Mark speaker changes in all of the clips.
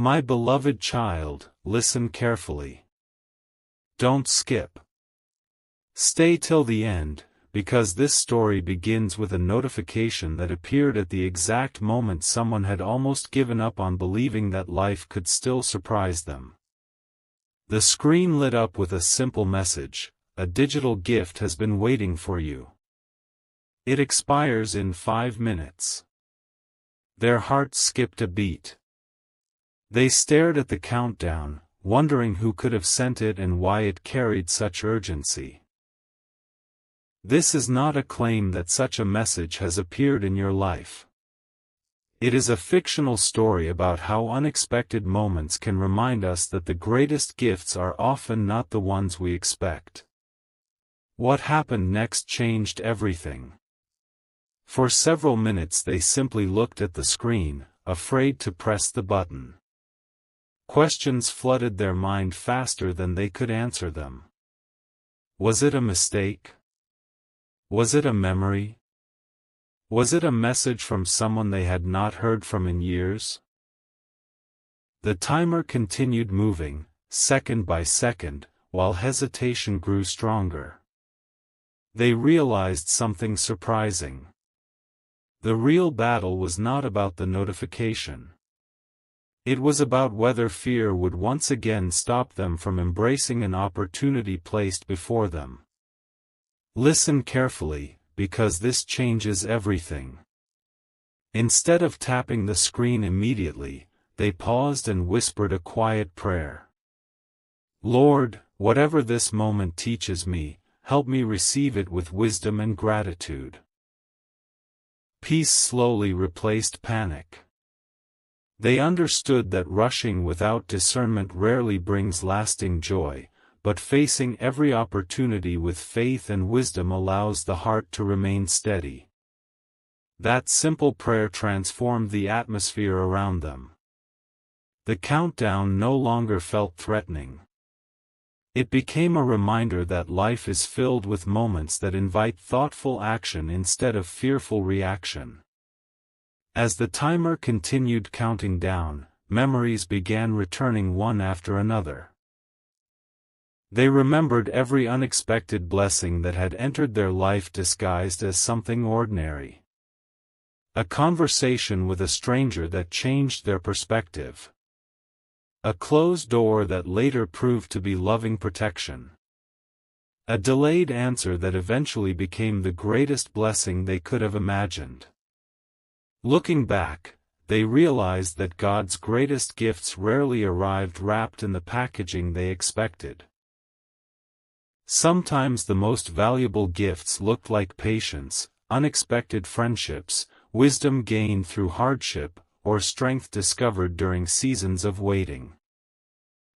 Speaker 1: My beloved child, listen carefully. Don't skip. Stay till the end, because this story begins with a notification that appeared at the exact moment someone had almost given up on believing that life could still surprise them. The screen lit up with a simple message: a digital gift has been waiting for you. It expires in 5 minutes. Their hearts skipped a beat. They stared at the countdown, wondering who could have sent it and why it carried such urgency. This is not a claim that such a message has appeared in your life. It is a fictional story about how unexpected moments can remind us that the greatest gifts are often not the ones we expect. What happened next changed everything. For several minutes they simply looked at the screen, afraid to press the button. Questions flooded their mind faster than they could answer them. Was it a mistake? Was it a memory? Was it a message from someone they had not heard from in years? The timer continued moving, second by second, while hesitation grew stronger. They realized something surprising. The real battle was not about the notification. It was about whether fear would once again stop them from embracing an opportunity placed before them. Listen carefully, because this changes everything. Instead of tapping the screen immediately, they paused and whispered a quiet prayer. Lord, whatever this moment teaches me, help me receive it with wisdom and gratitude. Peace slowly replaced panic. They understood that rushing without discernment rarely brings lasting joy, but facing every opportunity with faith and wisdom allows the heart to remain steady. That simple prayer transformed the atmosphere around them. The countdown no longer felt threatening. It became a reminder that life is filled with moments that invite thoughtful action instead of fearful reaction. As the timer continued counting down, memories began returning one after another. They remembered every unexpected blessing that had entered their life disguised as something ordinary. A conversation with a stranger that changed their perspective. A closed door that later proved to be loving protection. A delayed answer that eventually became the greatest blessing they could have imagined. Looking back, they realized that God's greatest gifts rarely arrived wrapped in the packaging they expected. Sometimes the most valuable gifts looked like patience, unexpected friendships, wisdom gained through hardship, or strength discovered during seasons of waiting.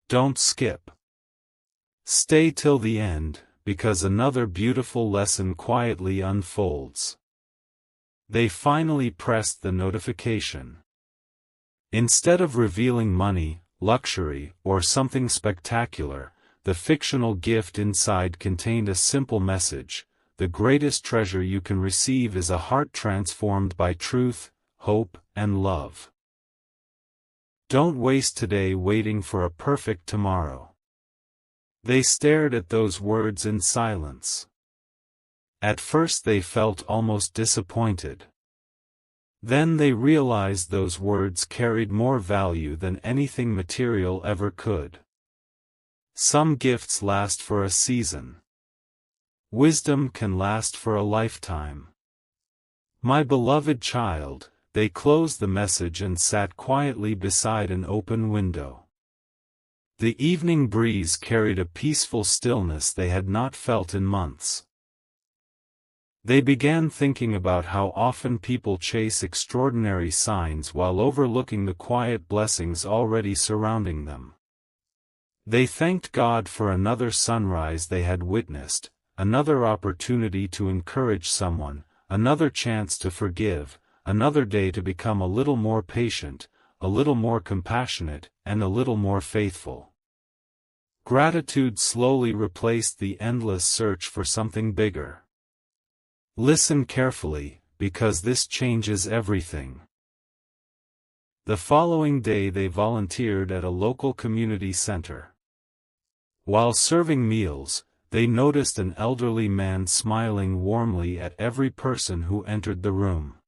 Speaker 1: Don't skip. Stay till the end, because another beautiful lesson quietly unfolds. They finally pressed the notification. Instead of revealing money, luxury, or something spectacular, the fictional gift inside contained a simple message: the greatest treasure you can receive is a heart transformed by truth, hope, and love. Don't waste today waiting for a perfect tomorrow. They stared at those words in silence. At first they felt almost disappointed. Then they realized those words carried more value than anything material ever could. Some gifts last for a season. Wisdom can last for a lifetime. My beloved child, they closed the message and sat quietly beside an open window. The evening breeze carried a peaceful stillness they had not felt in months. They began thinking about how often people chase extraordinary signs while overlooking the quiet blessings already surrounding them. They thanked God for another sunrise they had witnessed, another opportunity to encourage someone, another chance to forgive, another day to become a little more patient, a little more compassionate, and a little more faithful. Gratitude slowly replaced the endless search for something bigger. Listen carefully, because this changes everything. The following day they volunteered at a local community center. While serving meals, they noticed an elderly man smiling warmly at every person who entered the room.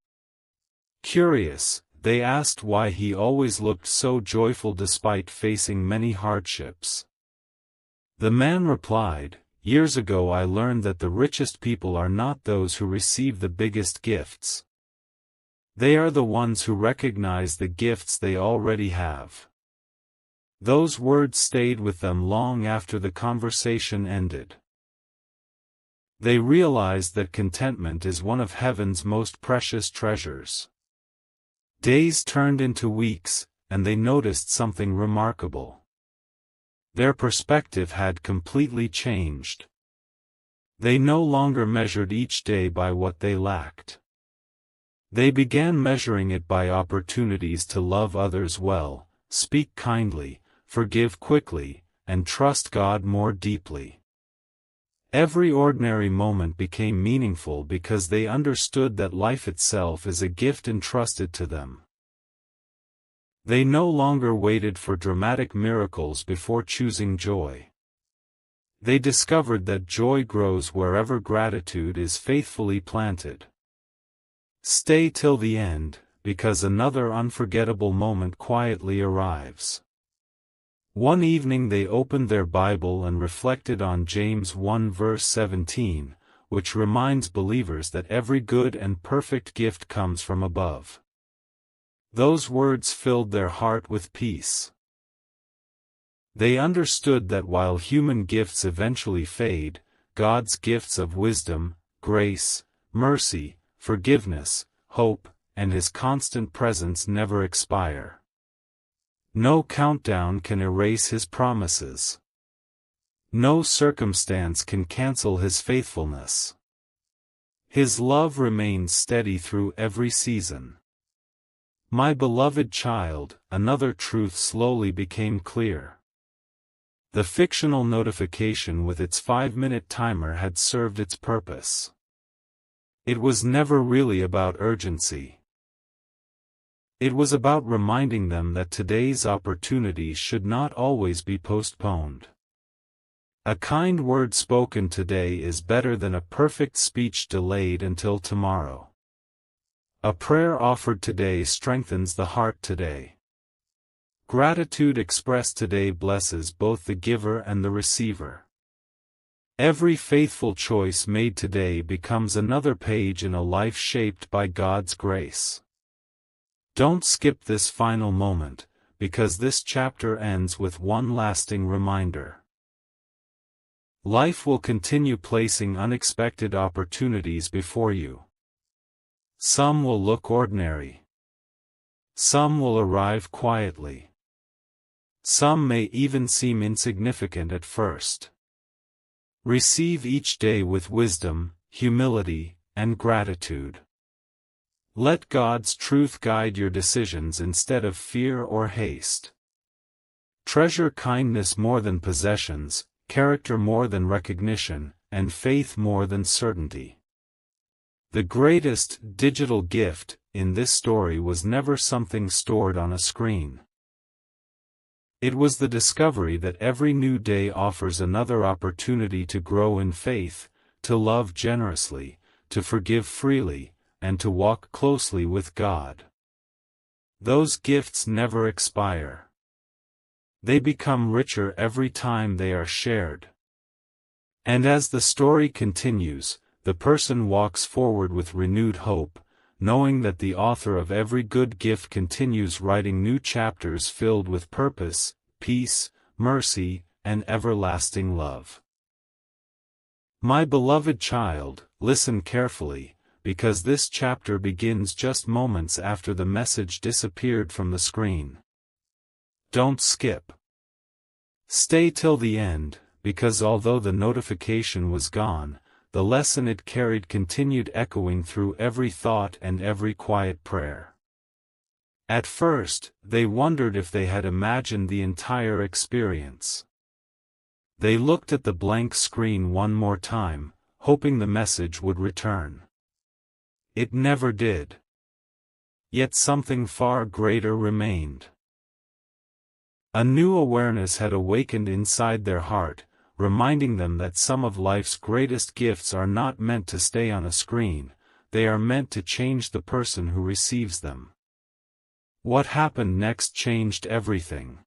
Speaker 1: Curious, they asked why he always looked so joyful despite facing many hardships. The man replied, "Years ago I learned that the richest people are not those who receive the biggest gifts. They are the ones who recognize the gifts they already have." Those words stayed with them long after the conversation ended. They realized that contentment is one of heaven's most precious treasures. Days turned into weeks, and they noticed something remarkable. Their perspective had completely changed. They no longer measured each day by what they lacked. They began measuring it by opportunities to love others well, speak kindly, forgive quickly, and trust God more deeply. Every ordinary moment became meaningful because they understood that life itself is a gift entrusted to them. They no longer waited for dramatic miracles before choosing joy. They discovered that joy grows wherever gratitude is faithfully planted. Stay till the end, because another unforgettable moment quietly arrives. One evening they opened their Bible and reflected on James 1 verse 17, which reminds believers that every good and perfect gift comes from above. Those words filled their heart with peace. They understood that while human gifts eventually fade, God's gifts of wisdom, grace, mercy, forgiveness, hope, and His constant presence never expire. No countdown can erase His promises. No circumstance can cancel His faithfulness. His love remains steady through every season. My beloved child, another truth slowly became clear. The fictional notification with its 5-minute timer had served its purpose. It was never really about urgency. It was about reminding them that today's opportunities should not always be postponed. A kind word spoken today is better than a perfect speech delayed until tomorrow. A prayer offered today strengthens the heart today. Gratitude expressed today blesses both the giver and the receiver. Every faithful choice made today becomes another page in a life shaped by God's grace. Don't skip this final moment, because this chapter ends with one lasting reminder. Life will continue placing unexpected opportunities before you. Some will look ordinary. Some will arrive quietly. Some may even seem insignificant at first. Receive each day with wisdom, humility, and gratitude. Let God's truth guide your decisions instead of fear or haste. Treasure kindness more than possessions, character more than recognition, and faith more than certainty. The greatest digital gift in this story was never something stored on a screen. It was the discovery that every new day offers another opportunity to grow in faith, to love generously, to forgive freely, and to walk closely with God. Those gifts never expire. They become richer every time they are shared. And as the story continues, the person walks forward with renewed hope, knowing that the author of every good gift continues writing new chapters filled with purpose, peace, mercy, and everlasting love. My beloved child, listen carefully, because this chapter begins just moments after the message disappeared from the screen. Don't skip. Stay till the end, because although the notification was gone, the lesson it carried continued echoing through every thought and every quiet prayer. At first, they wondered if they had imagined the entire experience. They looked at the blank screen one more time, hoping the message would return. It never did. yet something far greater remained. A new awareness had awakened inside their heart, reminding them that some of life's greatest gifts are not meant to stay on a screen, they are meant to change the person who receives them. What happened next changed everything.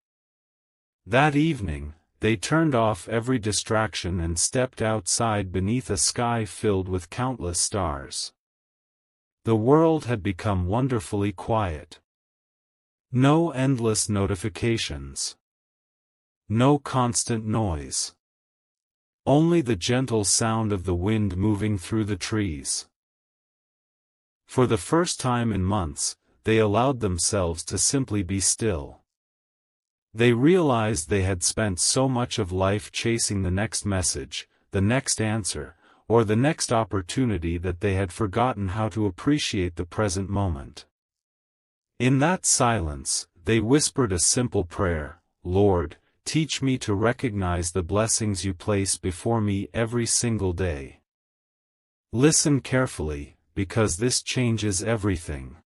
Speaker 1: That evening, they turned off every distraction and stepped outside beneath a sky filled with countless stars. The world had become wonderfully quiet. No endless notifications. No constant noise. Only the gentle sound of the wind moving through the trees. For the first time in months, they allowed themselves to simply be still. They realized they had spent so much of life chasing the next message, the next answer, or the next opportunity that they had forgotten how to appreciate the present moment. In that silence, they whispered a simple prayer: "Lord, teach me to recognize the blessings you place before me every single day." Listen carefully, because this changes everything.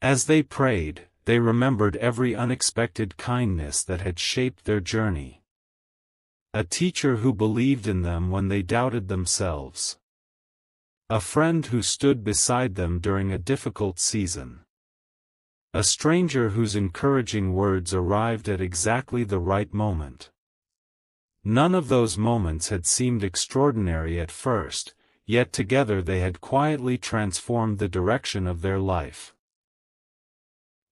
Speaker 1: As they prayed, they remembered every unexpected kindness that had shaped their journey. A teacher who believed in them when they doubted themselves. A friend who stood beside them during a difficult season. A stranger whose encouraging words arrived at exactly the right moment. None of those moments had seemed extraordinary at first, yet together they had quietly transformed the direction of their life.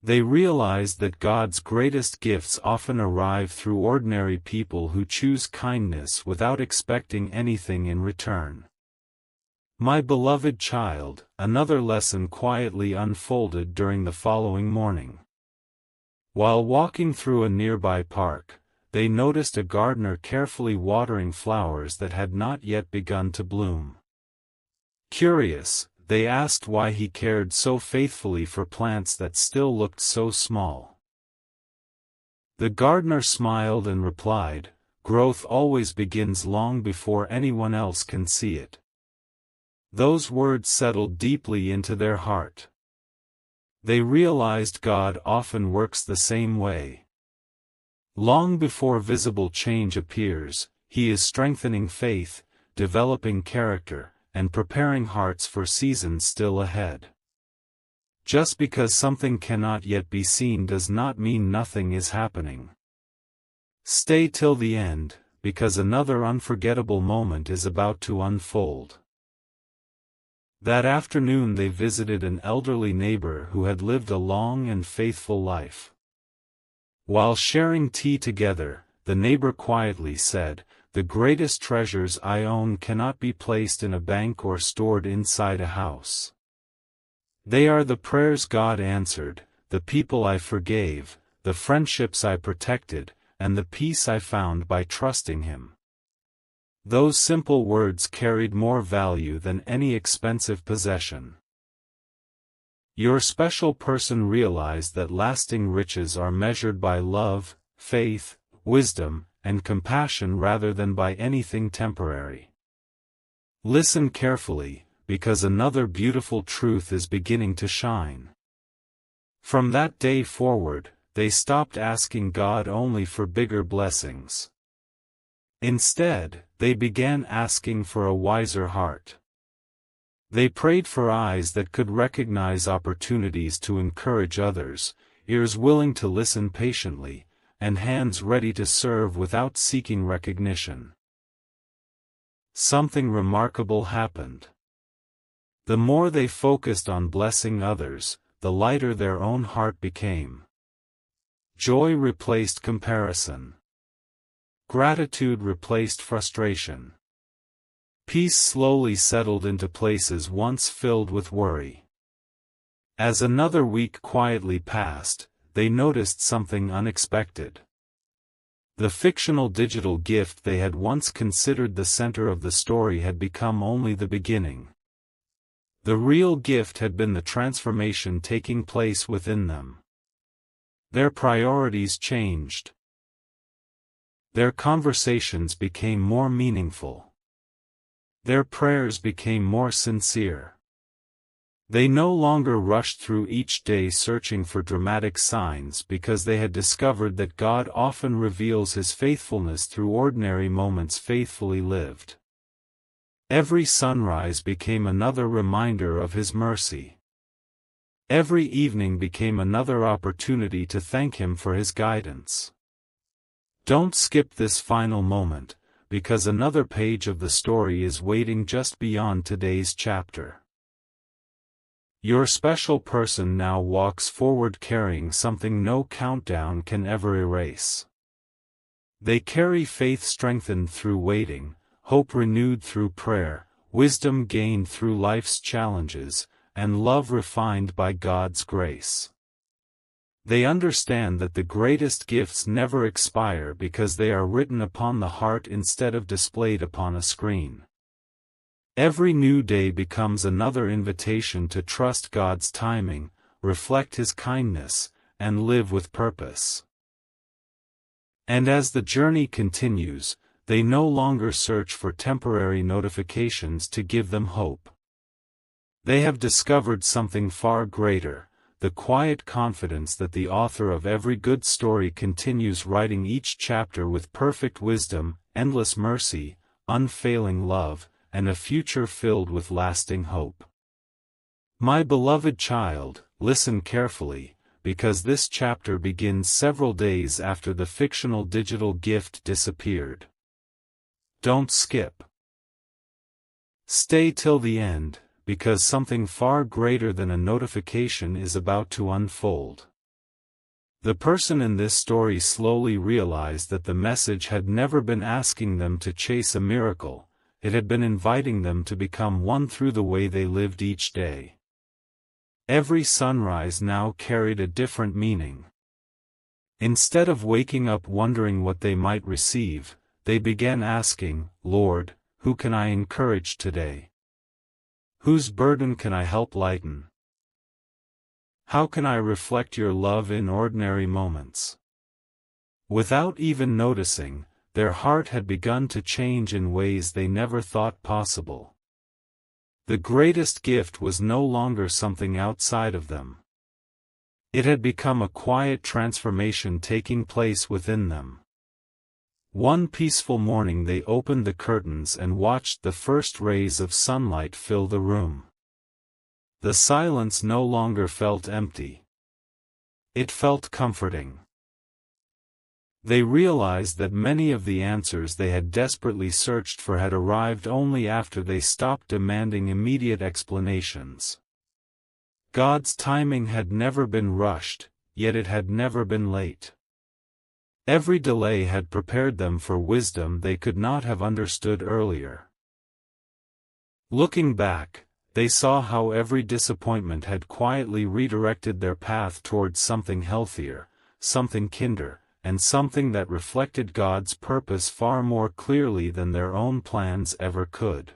Speaker 1: They realized that God's greatest gifts often arrive through ordinary people who choose kindness without expecting anything in return. My beloved child, another lesson quietly unfolded during the following morning. While walking through a nearby park, they noticed a gardener carefully watering flowers that had not yet begun to bloom. Curious, they asked why he cared so faithfully for plants that still looked so small. The gardener smiled and replied, "Growth always begins long before anyone else can see it." Those words settled deeply into their heart. They realized God often works the same way. Long before visible change appears, He is strengthening faith, developing character, and preparing hearts for seasons still ahead. Just because something cannot yet be seen does not mean nothing is happening. Stay till the end, because another unforgettable moment is about to unfold. That afternoon they visited an elderly neighbor who had lived a long and faithful life. While sharing tea together, the neighbor quietly said, "The greatest treasures I own cannot be placed in a bank or stored inside a house. They are the prayers God answered, the people I forgave, the friendships I protected, and the peace I found by trusting Him." Those simple words carried more value than any expensive possession. Your special person realized that lasting riches are measured by love, faith, wisdom, and compassion rather than by anything temporary. Listen carefully, because another beautiful truth is beginning to shine. From that day forward, they stopped asking God only for bigger blessings. Instead, they began asking for a wiser heart. They prayed for eyes that could recognize opportunities to encourage others, ears willing to listen patiently, and hands ready to serve without seeking recognition. Something remarkable happened. The more they focused on blessing others, the lighter their own heart became. Joy replaced comparison. Gratitude replaced frustration. Peace slowly settled into places once filled with worry. As another week quietly passed, they noticed something unexpected. The fictional digital gift they had once considered the center of the story had become only the beginning. The real gift had been the transformation taking place within them. Their priorities changed. Their conversations became more meaningful. Their prayers became more sincere. They no longer rushed through each day searching for dramatic signs because they had discovered that God often reveals His faithfulness through ordinary moments faithfully lived. Every sunrise became another reminder of His mercy. Every evening became another opportunity to thank Him for His guidance. Don't skip this final moment, because another page of the story is waiting just beyond today's chapter. Your special person now walks forward carrying something no countdown can ever erase. They carry faith strengthened through waiting, hope renewed through prayer, wisdom gained through life's challenges, and love refined by God's grace. They understand that the greatest gifts never expire because they are written upon the heart instead of displayed upon a screen. Every new day becomes another invitation to trust God's timing, reflect His kindness, and live with purpose. And as the journey continues, they no longer search for temporary notifications to give them hope. They have discovered something far greater, the quiet confidence that the author of every good story continues writing each chapter with perfect wisdom, endless mercy, unfailing love, and a future filled with lasting hope. My beloved child, listen carefully, because this chapter begins several days after the fictional digital gift disappeared. Don't skip. Stay till the end, because something far greater than a notification is about to unfold. The person in this story slowly realized that the message had never been asking them to chase a miracle, it had been inviting them to become one through the way they lived each day. Every sunrise now carried a different meaning. Instead of waking up wondering what they might receive, they began asking, "Lord, who can I encourage today? Whose burden can I help lighten? How can I reflect your love in ordinary moments?" Without even noticing, their heart had begun to change in ways they never thought possible. The greatest gift was no longer something outside of them. It had become a quiet transformation taking place within them. One peaceful morning they opened the curtains and watched the first rays of sunlight fill the room. The silence no longer felt empty. It felt comforting. They realized that many of the answers they had desperately searched for had arrived only after they stopped demanding immediate explanations. God's timing had never been rushed, yet it had never been late. Every delay had prepared them for wisdom they could not have understood earlier. Looking back, they saw how every disappointment had quietly redirected their path towards something healthier, something kinder, and something that reflected God's purpose far more clearly than their own plans ever could.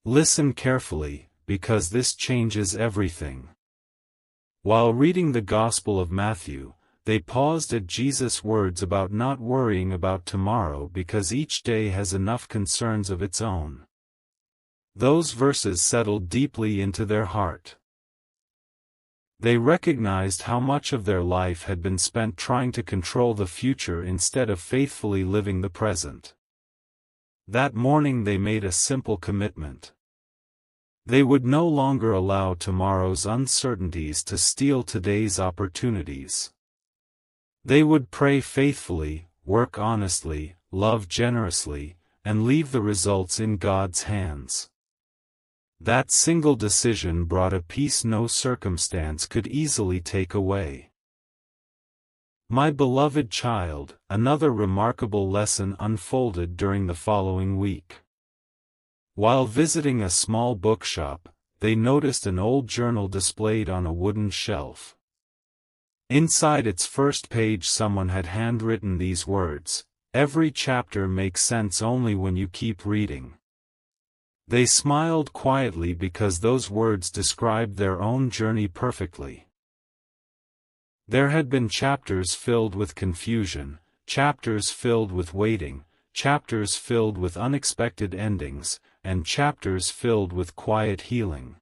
Speaker 1: Listen carefully, because this changes everything. While reading the Gospel of Matthew, they paused at Jesus' words about not worrying about tomorrow because each day has enough concerns of its own. Those verses settled deeply into their heart. They recognized how much of their life had been spent trying to control the future instead of faithfully living the present. That morning they made a simple commitment. They would no longer allow tomorrow's uncertainties to steal today's opportunities. They would pray faithfully, work honestly, love generously, and leave the results in God's hands. That single decision brought a peace no circumstance could easily take away. My beloved child, another remarkable lesson unfolded during the following week. While visiting a small bookshop, they noticed an old journal displayed on a wooden shelf. Inside its first page someone had handwritten these words, "Every chapter makes sense only when you keep reading." They smiled quietly because those words described their own journey perfectly. There had been chapters filled with confusion, chapters filled with waiting, chapters filled with unexpected endings, and chapters filled with quiet healing.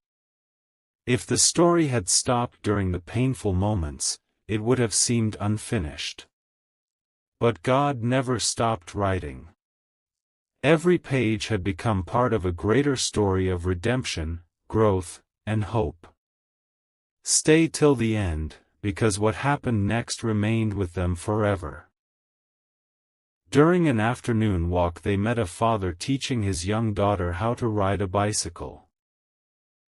Speaker 1: If the story had stopped during the painful moments, it would have seemed unfinished. But God never stopped writing. Every page had become part of a greater story of redemption, growth, and hope. Stay till the end, because what happened next remained with them forever. During an afternoon walk they met a father teaching his young daughter how to ride a bicycle.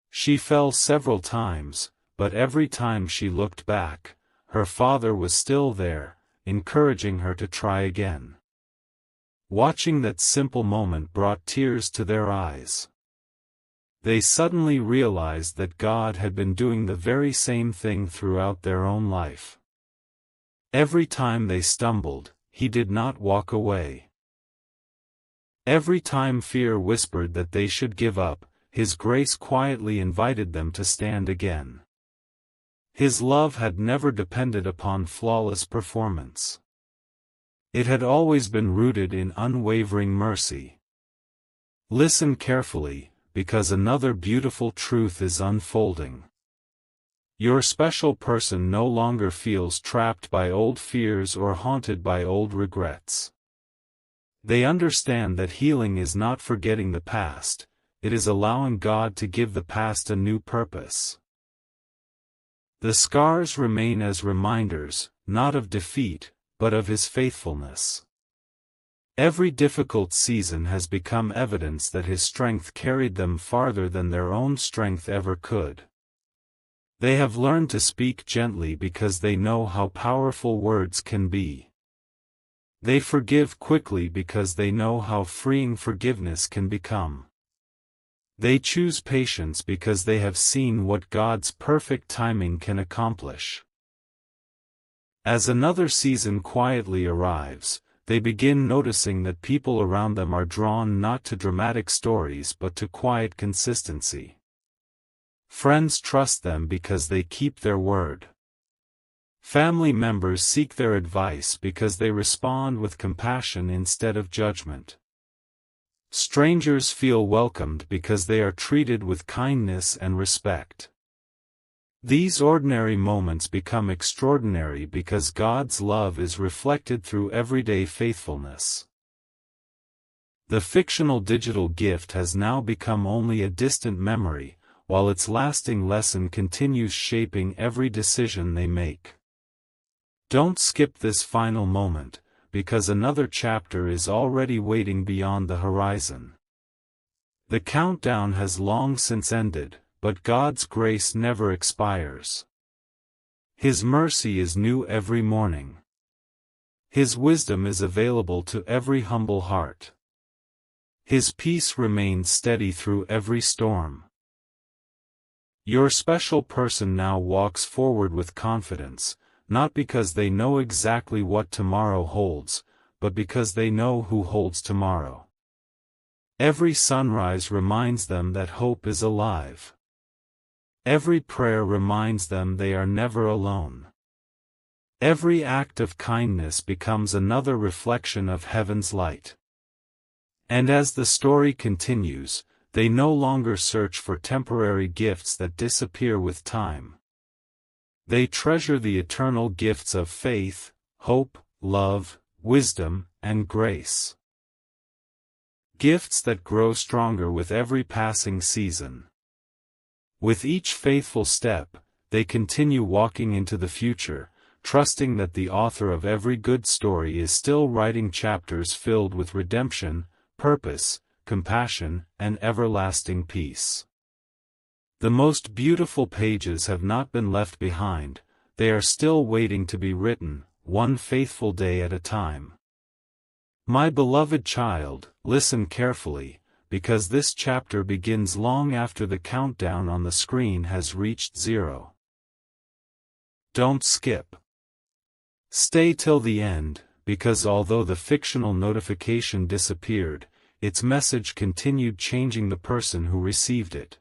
Speaker 1: She fell several times, but every time she looked back, her father was still there, encouraging her to try again. Watching that simple moment brought tears to their eyes. They suddenly realized that God had been doing the very same thing throughout their own life. Every time they stumbled, He did not walk away. Every time fear whispered that they should give up, His grace quietly invited them to stand again. His love had never depended upon flawless performance. It had always been rooted in unwavering mercy. Listen carefully, because another beautiful truth is unfolding. Your special person no longer feels trapped by old fears or haunted by old regrets. They understand that healing is not forgetting the past, it is allowing God to give the past a new purpose. The scars remain as reminders, not of defeat, but of His faithfulness. Every difficult season has become evidence that His strength carried them farther than their own strength ever could. They have learned to speak gently because they know how powerful words can be. They forgive quickly because they know how freeing forgiveness can become. They choose patience because they have seen what God's perfect timing can accomplish. As another season quietly arrives, they begin noticing that people around them are drawn not to dramatic stories but to quiet consistency. Friends trust them because they keep their word. Family members seek their advice because they respond with compassion instead of judgment. Strangers feel welcomed because they are treated with kindness and respect. These ordinary moments become extraordinary because God's love is reflected through everyday faithfulness. The fictional digital gift has now become only a distant memory, while its lasting lesson continues shaping every decision they make. Don't skip this final moment, because another chapter is already waiting beyond the horizon. The countdown has long since ended, but God's grace never expires. His mercy is new every morning. His wisdom is available to every humble heart. His peace remains steady through every storm. Your special person now walks forward with confidence, not because they know exactly what tomorrow holds, but because they know who holds tomorrow. Every sunrise reminds them that hope is alive. Every prayer reminds them they are never alone. Every act of kindness becomes another reflection of heaven's light. And as the story continues, they no longer search for temporary gifts that disappear with time. They treasure the eternal gifts of faith, hope, love, wisdom, and grace. Gifts that grow stronger with every passing season. With each faithful step, they continue walking into the future, trusting that the author of every good story is still writing chapters filled with redemption, purpose, compassion, and everlasting peace. The most beautiful pages have not been left behind, they are still waiting to be written, one faithful day at a time. My beloved child, listen carefully, because this chapter begins long after the countdown on the screen has reached 0. Don't skip. Stay till the end, because although the fictional notification disappeared, its message continued changing the person who received it.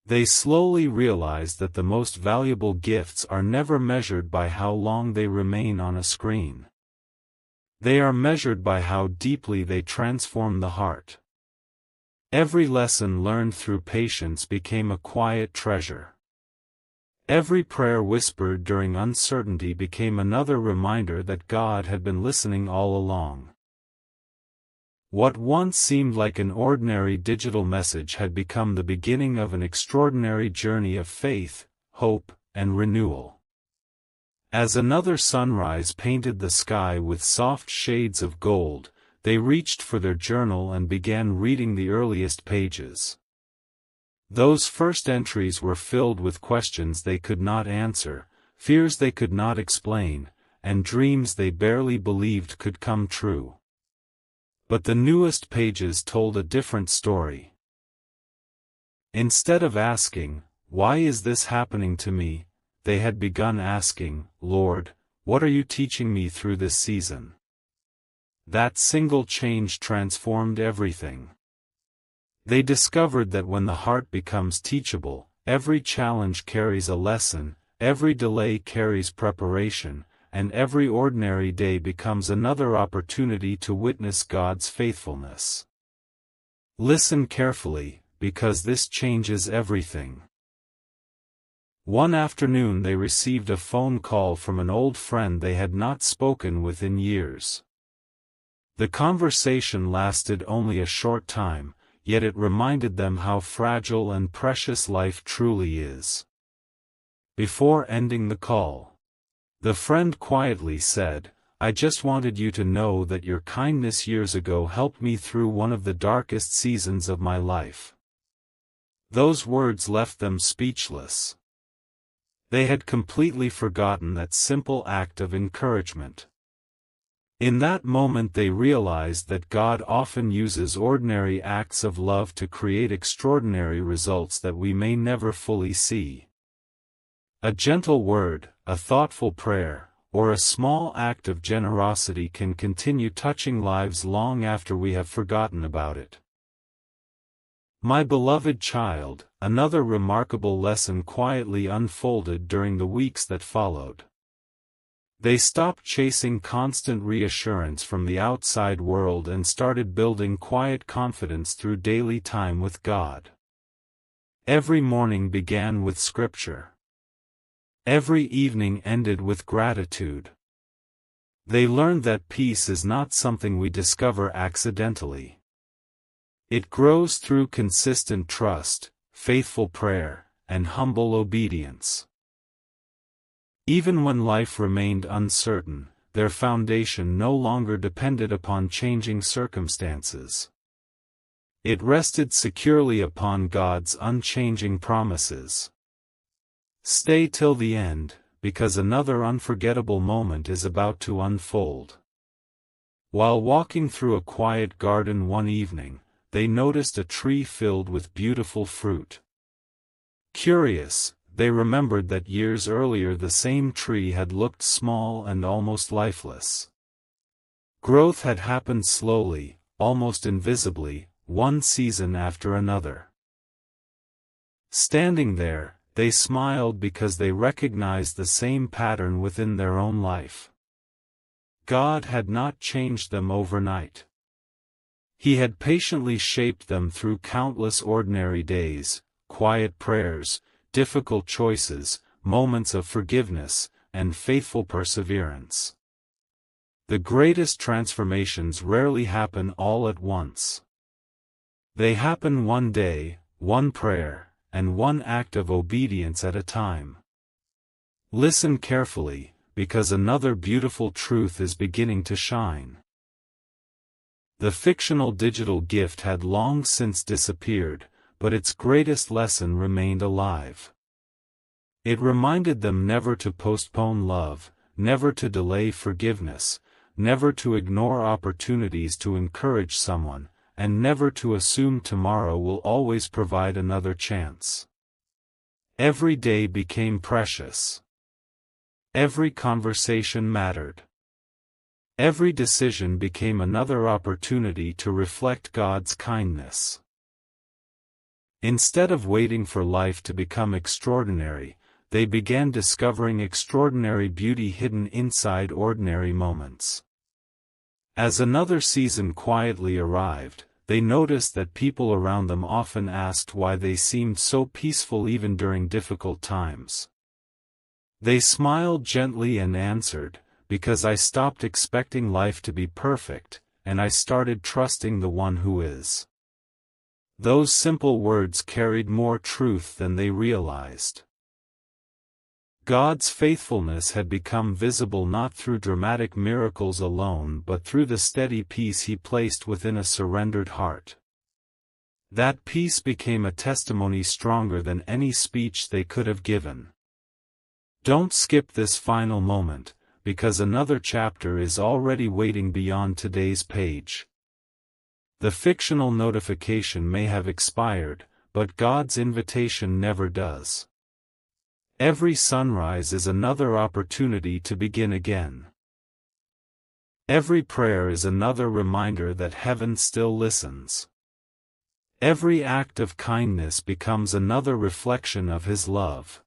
Speaker 1: They slowly realized that the most valuable gifts are never measured by how long they remain on a screen. They are measured by how deeply they transform the heart. Every lesson learned through patience became a quiet treasure. Every prayer whispered during uncertainty became another reminder that God had been listening all along. What once seemed like an ordinary digital message had become the beginning of an extraordinary journey of faith, hope, and renewal. As another sunrise painted the sky with soft shades of gold, they reached for their journal and began reading the earliest pages. Those first entries were filled with questions they could not answer, fears they could not explain, and dreams they barely believed could come true. But the newest pages told a different story. Instead of asking, "Why is this happening to me?" they had begun asking, "Lord, what are you teaching me through this season?" That single change transformed everything. They discovered that when the heart becomes teachable, every challenge carries a lesson, every delay carries preparation, and every ordinary day becomes another opportunity to witness God's faithfulness. Listen carefully, because this changes everything. One afternoon they received a phone call from an old friend they had not spoken with in years. The conversation lasted only a short time, yet it reminded them how fragile and precious life truly is. Before ending the call, the friend quietly said, "I just wanted you to know that your kindness years ago helped me through one of the darkest seasons of my life." Those words left them speechless. They had completely forgotten that simple act of encouragement. In that moment they realized that God often uses ordinary acts of love to create extraordinary results that we may never fully see. A gentle word, a thoughtful prayer, or a small act of generosity can continue touching lives long after we have forgotten about it. My beloved child, another remarkable lesson quietly unfolded during the weeks that followed. They stopped chasing constant reassurance from the outside world and started building quiet confidence through daily time with God. Every morning began with Scripture. Every evening ended with gratitude. They learned that peace is not something we discover accidentally. It grows through consistent trust, faithful prayer, and humble obedience. Even when life remained uncertain, their foundation no longer depended upon changing circumstances. It rested securely upon God's unchanging promises. Stay till the end, because another unforgettable moment is about to unfold. While walking through a quiet garden one evening, they noticed a tree filled with beautiful fruit. Curious, they remembered that years earlier the same tree had looked small and almost lifeless. Growth had happened slowly, almost invisibly, one season after another. Standing there, they smiled because they recognized the same pattern within their own life. God had not changed them overnight. He had patiently shaped them through countless ordinary days, quiet prayers, difficult choices, moments of forgiveness, and faithful perseverance. The greatest transformations rarely happen all at once. They happen one day, one prayer, and one act of obedience at a time. Listen carefully, because another beautiful truth is beginning to shine. The fictional digital gift had long since disappeared, but its greatest lesson remained alive. It reminded them never to postpone love, never to delay forgiveness, never to ignore opportunities to encourage someone, and never to assume tomorrow will always provide another chance. Every day became precious. Every conversation mattered. Every decision became another opportunity to reflect God's kindness. Instead of waiting for life to become extraordinary, they began discovering extraordinary beauty hidden inside ordinary moments. As another season quietly arrived, they noticed that people around them often asked why they seemed so peaceful even during difficult times. They smiled gently and answered, "Because I stopped expecting life to be perfect, and I started trusting the one who is." Those simple words carried more truth than they realized. God's faithfulness had become visible not through dramatic miracles alone but through the steady peace He placed within a surrendered heart. That peace became a testimony stronger than any speech they could have given. Don't skip this final moment, because another chapter is already waiting beyond today's page. The fictional notification may have expired, but God's invitation never does. Every sunrise is another opportunity to begin again. Every prayer is another reminder that heaven still listens. Every act of kindness becomes another reflection of His love.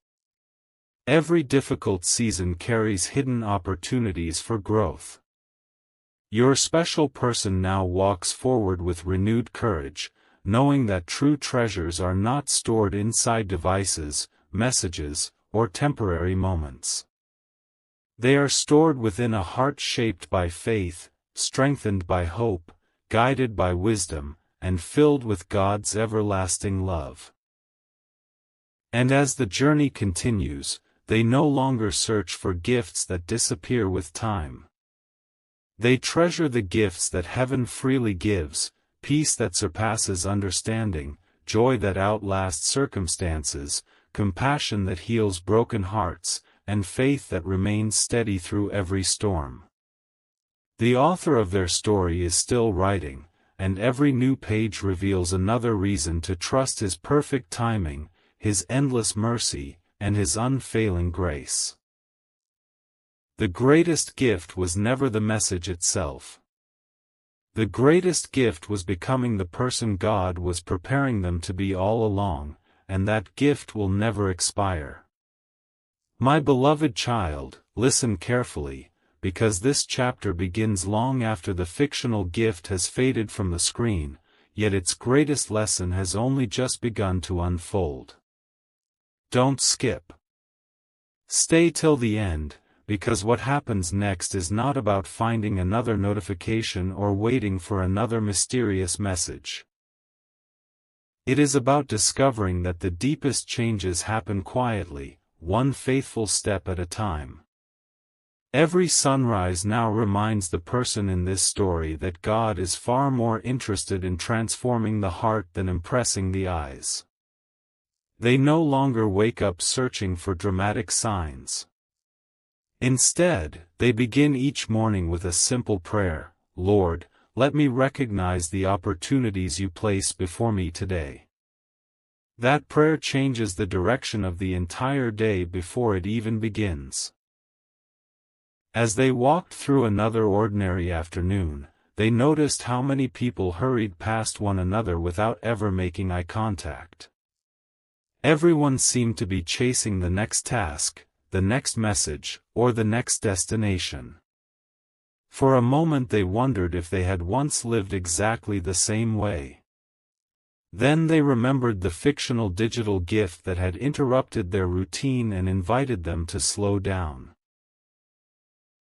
Speaker 1: Every difficult season carries hidden opportunities for growth. Your special person now walks forward with renewed courage, knowing that true treasures are not stored inside devices, messages, or temporary moments. They are stored within a heart shaped by faith, strengthened by hope, guided by wisdom, and filled with God's everlasting love. And as the journey continues, they no longer search for gifts that disappear with time. They treasure the gifts that heaven freely gives, peace that surpasses understanding, joy that outlasts circumstances, compassion that heals broken hearts, and faith that remains steady through every storm. The author of their story is still writing, and every new page reveals another reason to trust His perfect timing, His endless mercy, and His unfailing grace. The greatest gift was never the message itself. The greatest gift was becoming the person God was preparing them to be all along, and that gift will never expire. My beloved child, listen carefully, because this chapter begins long after the fictional gift has faded from the screen, yet its greatest lesson has only just begun to unfold. Don't skip. Stay till the end, because what happens next is not about finding another notification or waiting for another mysterious message. It is about discovering that the deepest changes happen quietly, one faithful step at a time. Every sunrise now reminds the person in this story that God is far more interested in transforming the heart than impressing the eyes. They no longer wake up searching for dramatic signs. Instead, they begin each morning with a simple prayer: "Lord, let me recognize the opportunities you place before me today." That prayer changes the direction of the entire day before it even begins. As they walked through another ordinary afternoon, they noticed how many people hurried past one another without ever making eye contact. Everyone seemed to be chasing the next task, the next message, or the next destination. For a moment they wondered if they had once lived exactly the same way. Then they remembered the fictional digital gift that had interrupted their routine and invited them to slow down.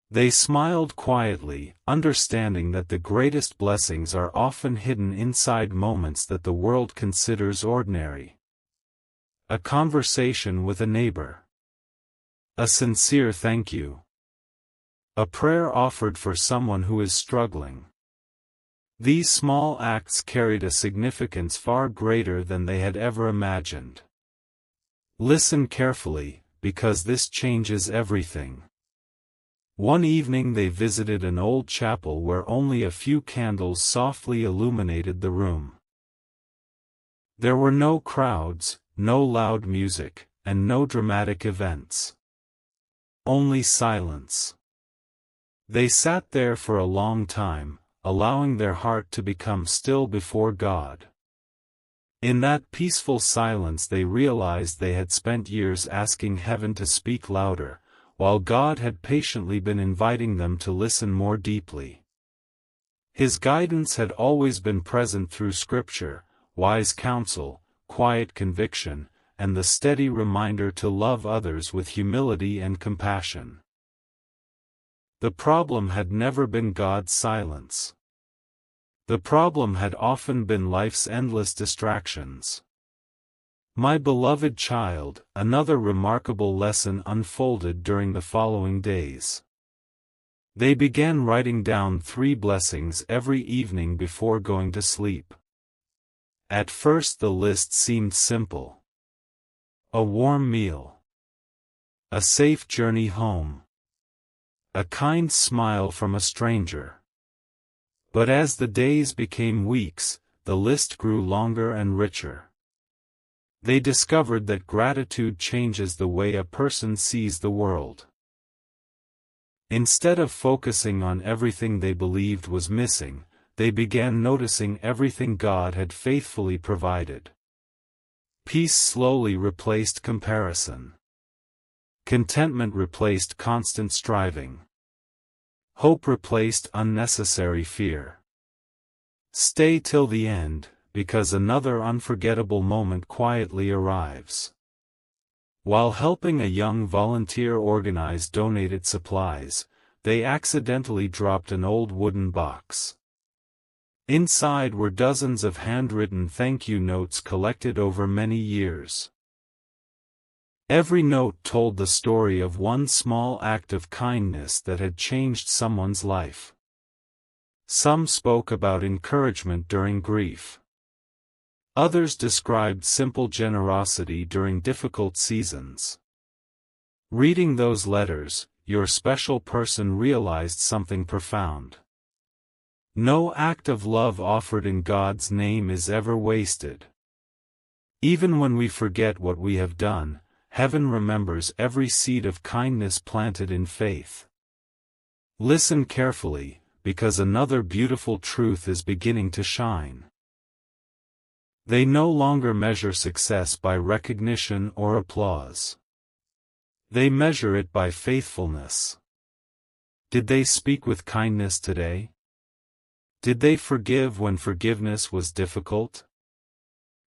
Speaker 1: They smiled quietly, understanding that the greatest blessings are often hidden inside moments that the world considers ordinary. A conversation with a neighbor. A sincere thank you. A prayer offered for someone who is struggling. These small acts carried a significance far greater than they had ever imagined. Listen carefully, because this changes everything. One evening they visited an old chapel where only a few candles softly illuminated the room. There were no crowds, no loud music, and no dramatic events. Only silence. They sat there for a long time, allowing their heart to become still before God. In that peaceful silence they realized they had spent years asking heaven to speak louder, while God had patiently been inviting them to listen more deeply. His guidance had always been present through scripture, wise counsel, quiet conviction, and the steady reminder to love others with humility and compassion. The problem had never been God's silence. The problem had often been life's endless distractions. My beloved child, another remarkable lesson unfolded during the following days. They began writing down 3 blessings every evening before going to sleep. At first the list seemed simple. A warm meal. A safe journey home. A kind smile from a stranger. But as the days became weeks, the list grew longer and richer. They discovered that gratitude changes the way a person sees the world. Instead of focusing on everything they believed was missing, they began noticing everything God had faithfully provided. Peace slowly replaced comparison. Contentment replaced constant striving. Hope replaced unnecessary fear. Stay till the end, because another unforgettable moment quietly arrives. While helping a young volunteer organize donated supplies, they accidentally dropped an old wooden box. Inside were dozens of handwritten thank you notes collected over many years. Every note told the story of one small act of kindness that had changed someone's life. Some spoke about encouragement during grief. Others described simple generosity during difficult seasons. Reading those letters, your special person realized something profound. No act of love offered in God's name is ever wasted. Even when we forget what we have done, heaven remembers every seed of kindness planted in faith. Listen carefully, because another beautiful truth is beginning to shine. They no longer measure success by recognition or applause. They measure it by faithfulness. Did they speak with kindness today? Did they forgive when forgiveness was difficult?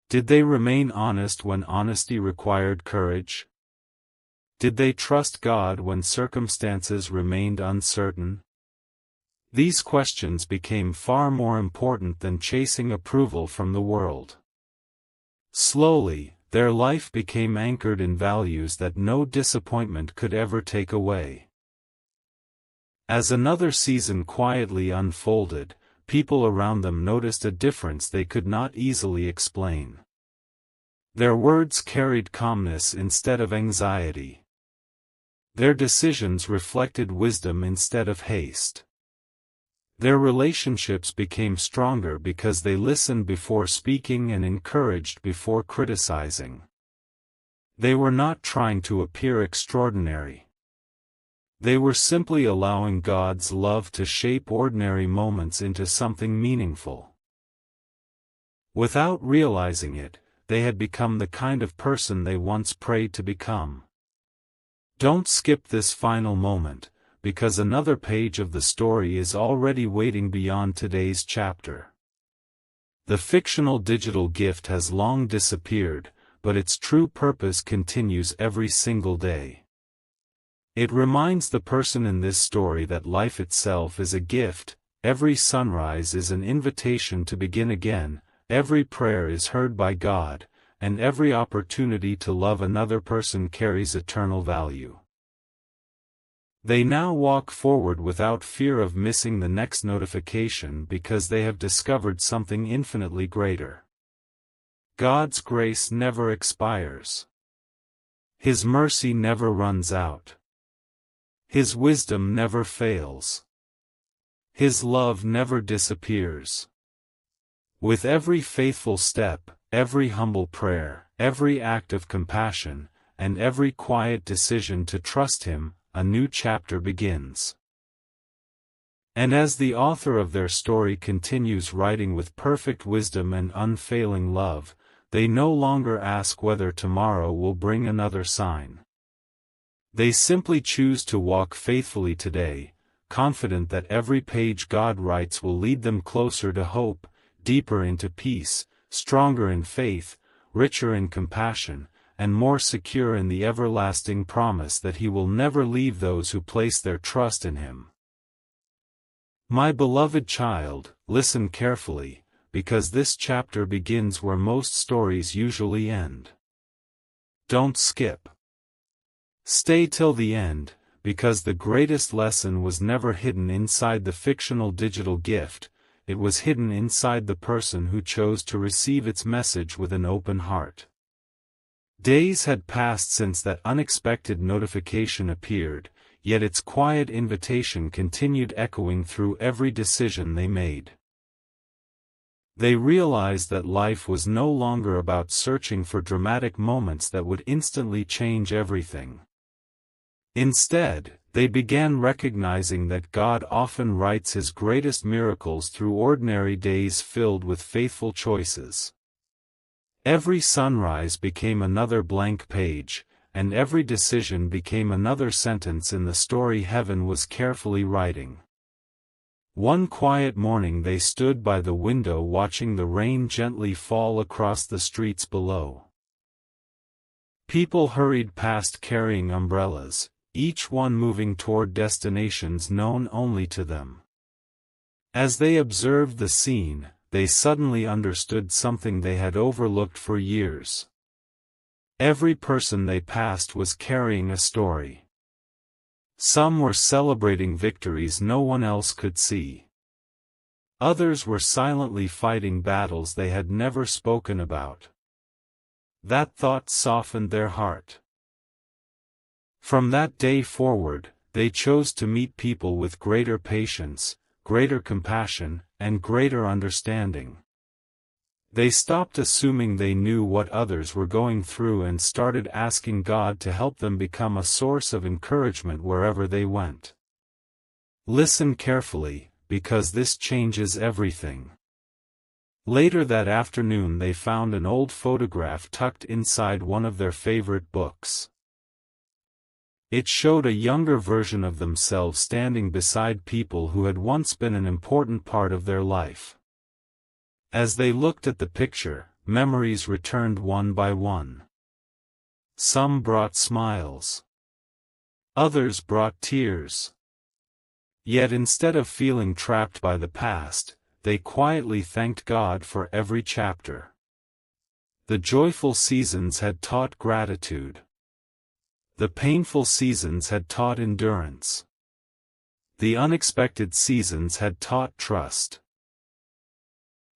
Speaker 1: Did they remain honest when honesty required courage? Did they trust God when circumstances remained uncertain? These questions became far more important than chasing approval from the world. Slowly, their life became anchored in values that no disappointment could ever take away. As another season quietly unfolded, people around them noticed a difference they could not easily explain. Their words carried calmness instead of anxiety. Their decisions reflected wisdom instead of haste. Their relationships became stronger because they listened before speaking and encouraged before criticizing. They were not trying to appear extraordinary. They were simply allowing God's love to shape ordinary moments into something meaningful. Without realizing it, they had become the kind of person they once prayed to become. Don't skip this final moment, because another page of the story is already waiting beyond today's chapter. The fictional digital gift has long disappeared, but its true purpose continues every single day. It reminds the person in this story that life itself is a gift, every sunrise is an invitation to begin again, every prayer is heard by God, and every opportunity to love another person carries eternal value. They now walk forward without fear of missing the next notification because they have discovered something infinitely greater. God's grace never expires. His mercy never runs out. His wisdom never fails. His love never disappears. With every faithful step, every humble prayer, every act of compassion, and every quiet decision to trust Him, a new chapter begins. And as the author of their story continues writing with perfect wisdom and unfailing love, they no longer ask whether tomorrow will bring another sign. They simply choose to walk faithfully today, confident that every page God writes will lead them closer to hope, deeper into peace, stronger in faith, richer in compassion, and more secure in the everlasting promise that He will never leave those who place their trust in Him. My beloved child, listen carefully, because this chapter begins where most stories usually end. Don't skip. Stay till the end, because the greatest lesson was never hidden inside the fictional digital gift, it was hidden inside the person who chose to receive its message with an open heart. Days had passed since that unexpected notification appeared, yet its quiet invitation continued echoing through every decision they made. They realized that life was no longer about searching for dramatic moments that would instantly change everything. Instead, they began recognizing that God often writes His greatest miracles through ordinary days filled with faithful choices. Every sunrise became another blank page, and every decision became another sentence in the story heaven was carefully writing. One quiet morning they stood by the window watching the rain gently fall across the streets below. People hurried past carrying umbrellas, each one moving toward destinations known only to them. As they observed the scene, they suddenly understood something they had overlooked for years. Every person they passed was carrying a story. Some were celebrating victories no one else could see. Others were silently fighting battles they had never spoken about. That thought softened their heart. From that day forward, they chose to meet people with greater patience, greater compassion, and greater understanding. They stopped assuming they knew what others were going through and started asking God to help them become a source of encouragement wherever they went. Listen carefully, because this changes everything. Later that afternoon they found an old photograph tucked inside one of their favorite books. It showed a younger version of themselves standing beside people who had once been an important part of their life. As they looked at the picture, memories returned one by one. Some brought smiles. Others brought tears. Yet instead of feeling trapped by the past, they quietly thanked God for every chapter. The joyful seasons had taught gratitude. The painful seasons had taught endurance. The unexpected seasons had taught trust.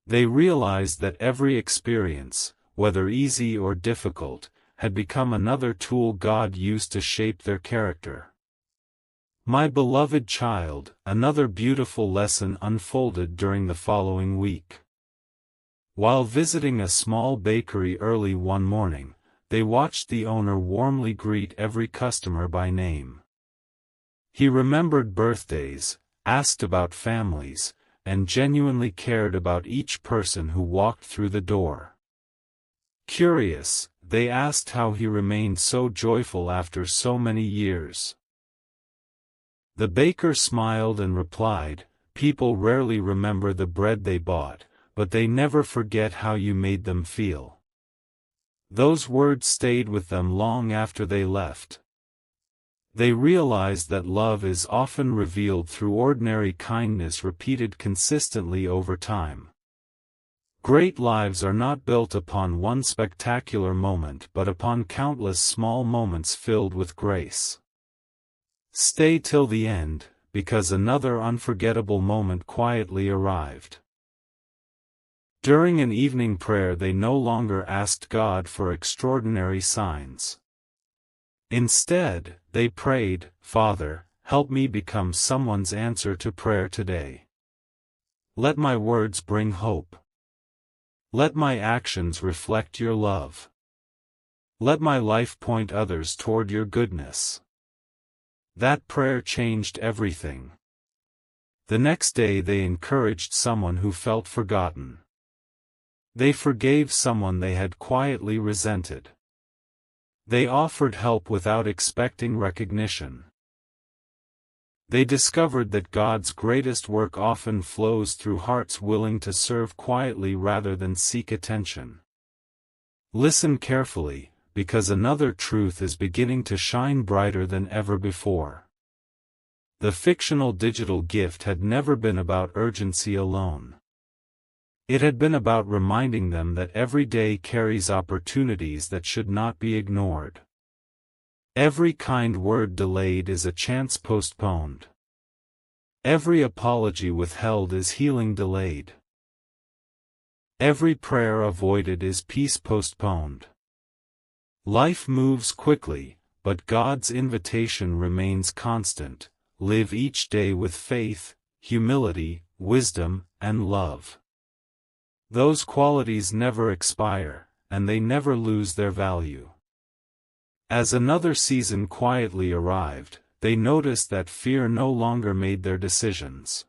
Speaker 1: They realized that every experience, whether easy or difficult, had become another tool God used to shape their character. My beloved child, another beautiful lesson unfolded during the following week. While visiting a small bakery early one morning, they watched the owner warmly greet every customer by name. He remembered birthdays, asked about families, and genuinely cared about each person who walked through the door. Curious, they asked how he remained so joyful after so many years. The baker smiled and replied, "People rarely remember the bread they bought, but they never forget how you made them feel." Those words stayed with them long after they left. They realized that love is often revealed through ordinary kindness repeated consistently over time. Great lives are not built upon one spectacular moment but upon countless small moments filled with grace. Stay till the end, because another unforgettable moment quietly arrived. During an evening prayer they no longer asked God for extraordinary signs. Instead, they prayed, "Father, help me become someone's answer to prayer today. Let my words bring hope. Let my actions reflect your love. Let my life point others toward your goodness." That prayer changed everything. The next day they encouraged someone who felt forgotten. They forgave someone they had quietly resented. They offered help without expecting recognition. They discovered that God's greatest work often flows through hearts willing to serve quietly rather than seek attention. Listen carefully, because another truth is beginning to shine brighter than ever before. The fictional digital gift had never been about urgency alone. It had been about reminding them that every day carries opportunities that should not be ignored. Every kind word delayed is a chance postponed. Every apology withheld is healing delayed. Every prayer avoided is peace postponed. Life moves quickly, but God's invitation remains constant: live each day with faith, humility, wisdom, and love. Those qualities never expire, and they never lose their value. As another season quietly arrived, they noticed that fear no longer made their decisions.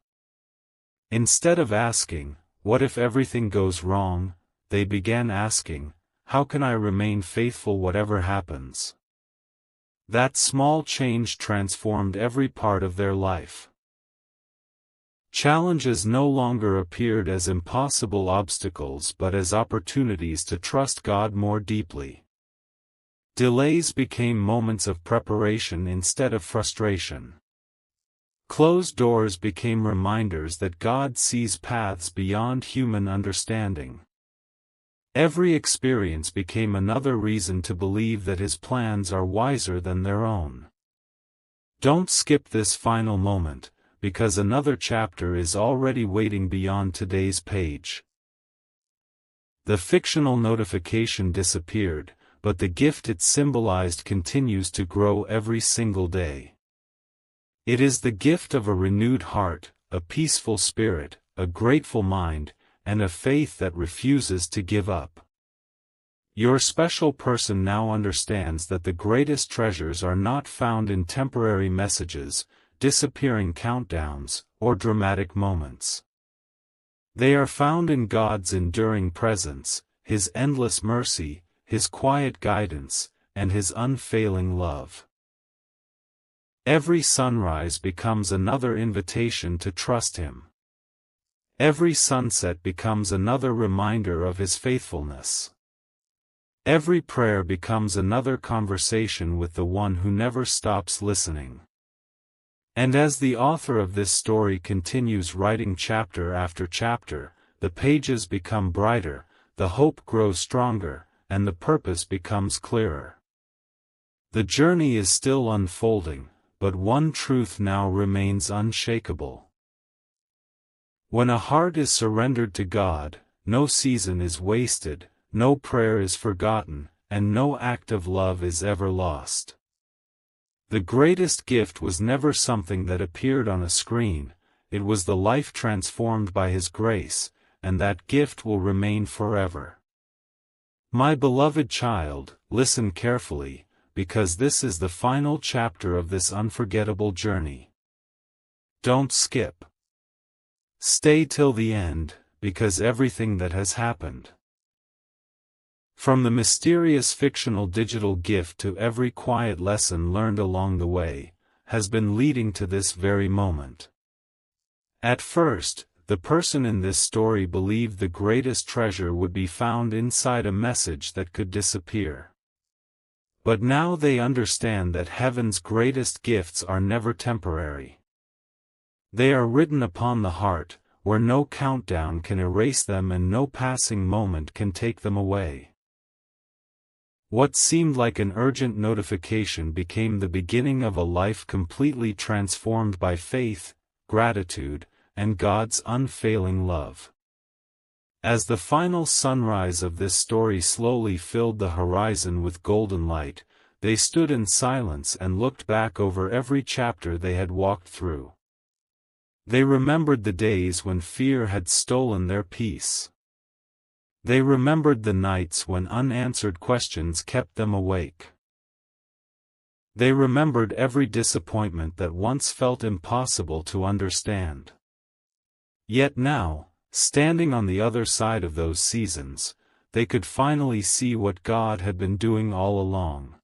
Speaker 1: Instead of asking, "What if everything goes wrong?" they began asking, "How can I remain faithful whatever happens?" That small change transformed every part of their life. Challenges no longer appeared as impossible obstacles but as opportunities to trust God more deeply. Delays became moments of preparation instead of frustration. Closed doors became reminders that God sees paths beyond human understanding. Every experience became another reason to believe that His plans are wiser than their own. Don't skip this final moment, because another chapter is already waiting beyond today's page. The fictional notification disappeared, but the gift it symbolized continues to grow every single day. It is the gift of a renewed heart, a peaceful spirit, a grateful mind, and a faith that refuses to give up. Your special person now understands that the greatest treasures are not found in temporary messages, disappearing countdowns, or dramatic moments. They are found in God's enduring presence, His endless mercy, His quiet guidance, and His unfailing love. Every sunrise becomes another invitation to trust Him. Every sunset becomes another reminder of His faithfulness. Every prayer becomes another conversation with the One who never stops listening. And as the author of this story continues writing chapter after chapter, the pages become brighter, the hope grows stronger, and the purpose becomes clearer. The journey is still unfolding, but one truth now remains unshakable. When a heart is surrendered to God, no season is wasted, no prayer is forgotten, and no act of love is ever lost. The greatest gift was never something that appeared on a screen, it was the life transformed by His grace, and that gift will remain forever. My beloved child, listen carefully, because this is the final chapter of this unforgettable journey. Don't skip. Stay till the end, because everything that has happened, from the mysterious fictional digital gift to every quiet lesson learned along the way, has been leading to this very moment. At first, the person in this story believed the greatest treasure would be found inside a message that could disappear. But now they understand that heaven's greatest gifts are never temporary. They are written upon the heart, where no countdown can erase them and no passing moment can take them away. What seemed like an urgent notification became the beginning of a life completely transformed by faith, gratitude, and God's unfailing love. As the final sunrise of this story slowly filled the horizon with golden light, they stood in silence and looked back over every chapter they had walked through. They remembered the days when fear had stolen their peace. They remembered the nights when unanswered questions kept them awake. They remembered every disappointment that once felt impossible to understand. Yet now, standing on the other side of those seasons, they could finally see what God had been doing all along.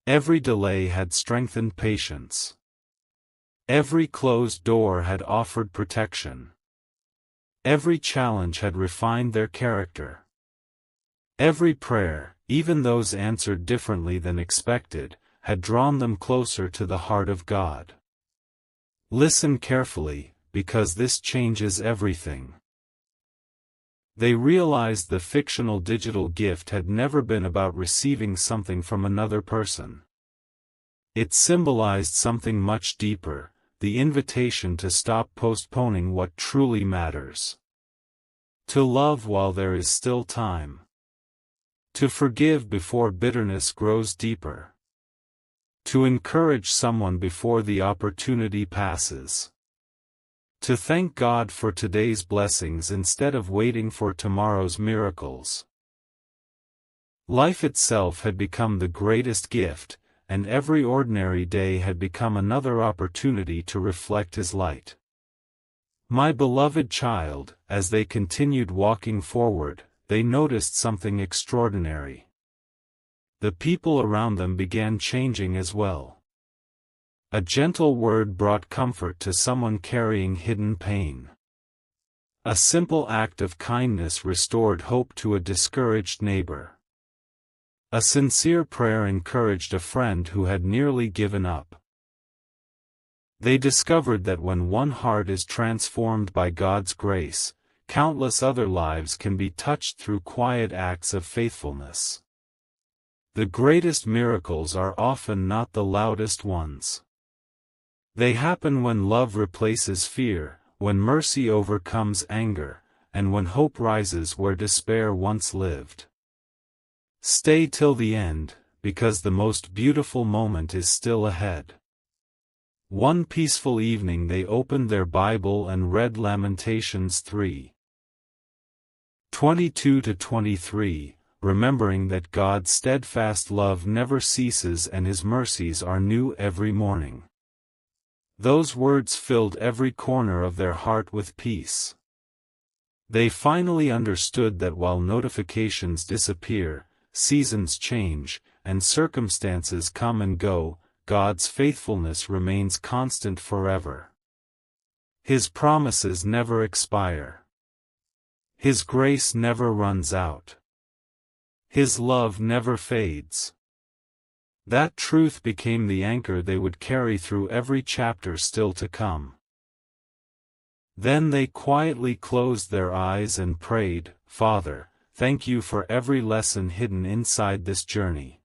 Speaker 1: Every delay had strengthened patience. Every closed door had offered protection. Every challenge had refined their character. Every prayer, even those answered differently than expected, had drawn them closer to the heart of God. Listen carefully, because this changes everything. They realized the fictional digital gift had never been about receiving something from another person. It symbolized something much deeper, the invitation to stop postponing what truly matters. To love while there is still time. To forgive before bitterness grows deeper. To encourage someone before the opportunity passes. To thank God for today's blessings instead of waiting for tomorrow's miracles. Life itself had become the greatest gift, and every ordinary day had become another opportunity to reflect His light. My beloved child, as they continued walking forward, they noticed something extraordinary. The people around them began changing as well. A gentle word brought comfort to someone carrying hidden pain. A simple act of kindness restored hope to a discouraged neighbor. A sincere prayer encouraged a friend who had nearly given up. They discovered that when one heart is transformed by God's grace, countless other lives can be touched through quiet acts of faithfulness. The greatest miracles are often not the loudest ones. They happen when love replaces fear, when mercy overcomes anger, and when hope rises where despair once lived. Stay till the end, because the most beautiful moment is still ahead. One peaceful evening they opened their Bible and read Lamentations 3:22-23, remembering that God's steadfast love never ceases and His mercies are new every morning. Those words filled every corner of their heart with peace. They finally understood that while notifications disappear, seasons change, and circumstances come and go, God's faithfulness remains constant forever. His promises never expire. His grace never runs out. His love never fades. That truth became the anchor they would carry through every chapter still to come. Then they quietly closed their eyes and prayed, "Father, thank you for every lesson hidden inside this journey.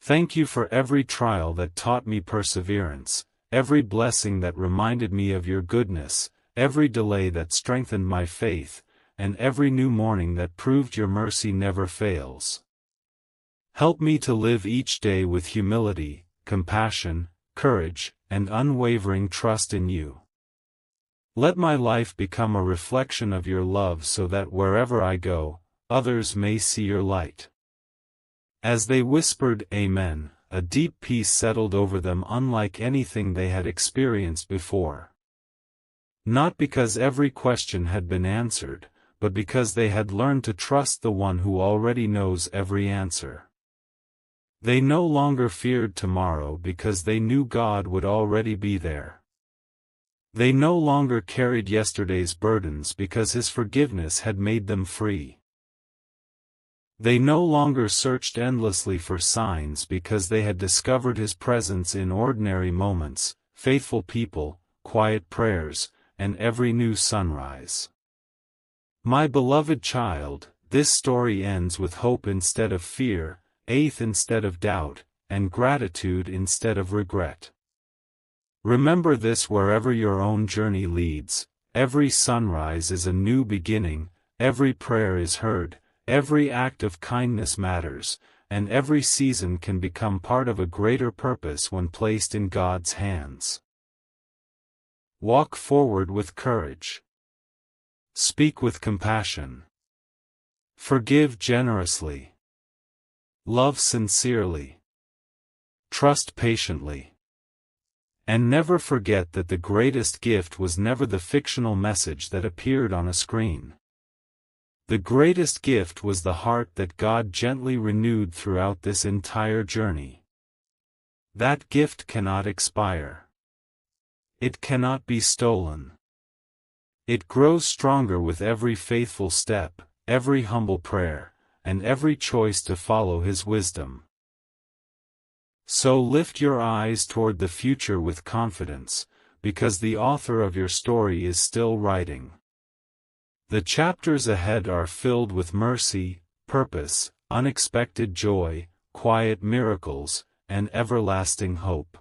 Speaker 1: Thank you for every trial that taught me perseverance, every blessing that reminded me of your goodness, every delay that strengthened my faith, and every new morning that proved your mercy never fails. Help me to live each day with humility, compassion, courage, and unwavering trust in you. Let my life become a reflection of your love so that wherever I go, others may see your light." As they whispered Amen, a deep peace settled over them unlike anything they had experienced before. Not because every question had been answered, but because they had learned to trust the one who already knows every answer. They no longer feared tomorrow because they knew God would already be there. They no longer carried yesterday's burdens because His forgiveness had made them free. They no longer searched endlessly for signs because they had discovered His presence in ordinary moments, faithful people, quiet prayers, and every new sunrise. My beloved child, this story ends with hope instead of fear, faith instead of doubt, and gratitude instead of regret. Remember this wherever your own journey leads: every sunrise is a new beginning, every prayer is heard, every act of kindness matters, and every season can become part of a greater purpose when placed in God's hands. Walk forward with courage. Speak with compassion. Forgive generously. Love sincerely. Trust patiently. And never forget that the greatest gift was never the fictional message that appeared on a screen. The greatest gift was the heart that God gently renewed throughout this entire journey. That gift cannot expire. It cannot be stolen. It grows stronger with every faithful step, every humble prayer, and every choice to follow His wisdom. So lift your eyes toward the future with confidence, because the author of your story is still writing. The chapters ahead are filled with mercy, purpose, unexpected joy, quiet miracles, and everlasting hope.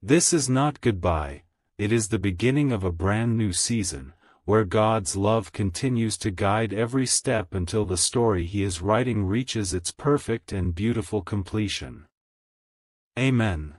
Speaker 1: This is not goodbye, it is the beginning of a brand new season, where God's love continues to guide every step until the story He is writing reaches its perfect and beautiful completion. Amen.